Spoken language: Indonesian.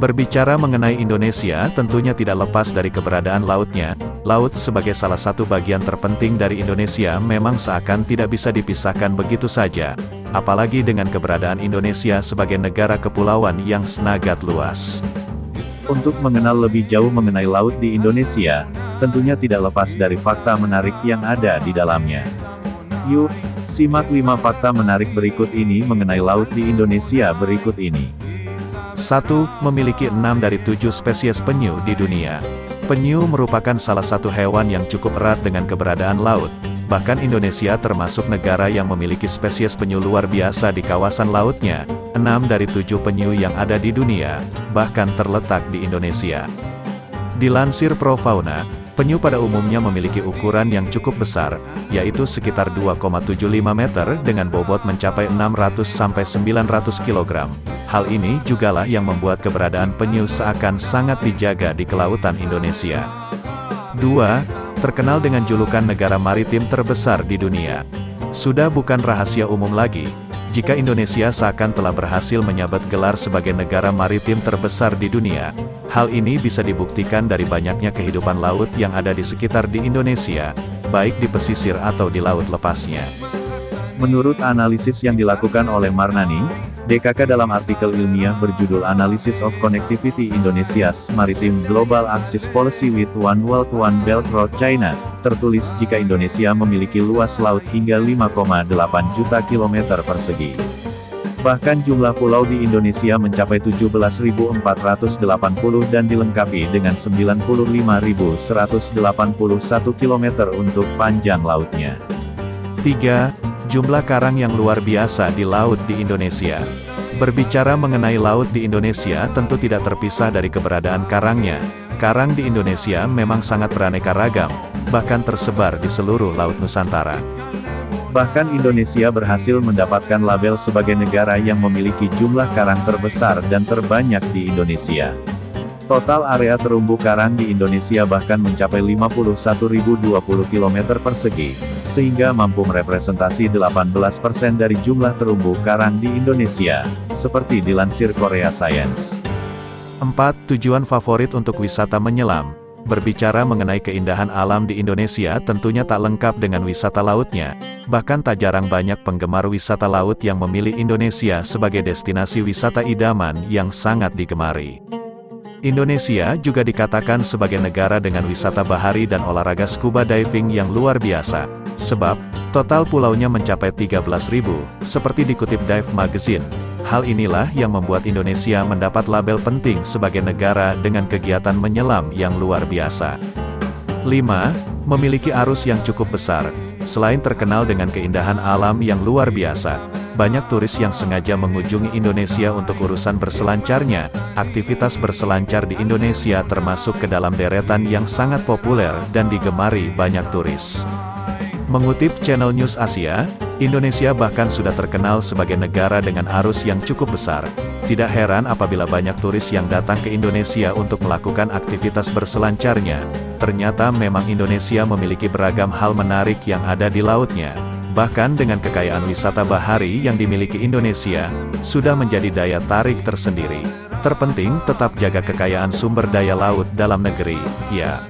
Berbicara mengenai Indonesia, tentunya tidak lepas dari keberadaan lautnya. Laut sebagai salah satu bagian terpenting dari Indonesia memang seakan tidak bisa dipisahkan begitu saja. Apalagi dengan keberadaan Indonesia sebagai negara kepulauan yang sangat luas. Untuk mengenal lebih jauh mengenai laut di Indonesia, tentunya tidak lepas dari fakta menarik yang ada di dalamnya. Yuk, simak 5 fakta menarik berikut ini mengenai laut di Indonesia berikut ini. 1. Memiliki 6 dari 7 spesies penyu di dunia. Penyu merupakan salah satu hewan yang cukup erat dengan keberadaan laut. Bahkan Indonesia termasuk negara yang memiliki spesies penyu luar biasa di kawasan lautnya. 6 dari 7 penyu yang ada di dunia, bahkan terletak di Indonesia. Dilansir Profauna, penyu pada umumnya memiliki ukuran yang cukup besar, yaitu sekitar 2,75 meter dengan bobot mencapai 600-900 kg. Hal ini jugalah yang membuat keberadaan penyu seakan sangat dijaga di kelautan Indonesia. 2. Terkenal dengan julukan negara maritim terbesar di dunia. Sudah bukan rahasia umum lagi, jika Indonesia seakan telah berhasil menyabet gelar sebagai negara maritim terbesar di dunia. Hal ini bisa dibuktikan dari banyaknya kehidupan laut yang ada di sekitar di Indonesia, baik di pesisir atau di laut lepasnya. Menurut analisis yang dilakukan oleh Marnani, DKK dalam artikel ilmiah berjudul Analysis of Connectivity Indonesia's Maritime Global Axis Policy with One World One Belt Road China, tertulis jika Indonesia memiliki luas laut hingga 5,8 juta kilometer persegi. Bahkan jumlah pulau di Indonesia mencapai 17.480 dan dilengkapi dengan 95.181 km untuk panjang lautnya. 3. Jumlah karang yang luar biasa di laut di Indonesia. Berbicara mengenai laut di Indonesia tentu tidak terpisah dari keberadaan karangnya. Karang di Indonesia memang sangat beraneka ragam, bahkan tersebar di seluruh laut Nusantara. Bahkan Indonesia berhasil mendapatkan label sebagai negara yang memiliki jumlah karang terbesar dan terbanyak di Indonesia. Total area terumbu karang di Indonesia bahkan mencapai 51.020 km persegi, sehingga mampu merepresentasi 18% dari jumlah terumbu karang di Indonesia, seperti dilansir Korea Science. 4. Tujuan favorit untuk wisata menyelam. Berbicara mengenai keindahan alam di Indonesia tentunya tak lengkap dengan wisata lautnya, bahkan tak jarang banyak penggemar wisata laut yang memilih Indonesia sebagai destinasi wisata idaman yang sangat digemari. Indonesia juga dikatakan sebagai negara dengan wisata bahari dan olahraga scuba diving yang luar biasa, sebab total pulaunya mencapai 13.000, seperti dikutip Dive Magazine. Hal inilah yang membuat Indonesia mendapat label penting sebagai negara dengan kegiatan menyelam yang luar biasa. 5. Memiliki arus yang cukup besar. Selain terkenal dengan keindahan alam yang luar biasa, banyak turis yang sengaja mengunjungi Indonesia untuk urusan berselancarnya. Aktivitas berselancar di Indonesia termasuk ke dalam deretan yang sangat populer dan digemari banyak turis. Mengutip channel News Asia, Indonesia bahkan sudah terkenal sebagai negara dengan arus yang cukup besar. Tidak heran apabila banyak turis yang datang ke Indonesia untuk melakukan aktivitas berselancarnya. Ternyata memang Indonesia memiliki beragam hal menarik yang ada di lautnya. Bahkan dengan kekayaan wisata bahari yang dimiliki Indonesia, sudah menjadi daya tarik tersendiri. Terpenting tetap jaga kekayaan sumber daya laut dalam negeri, ya.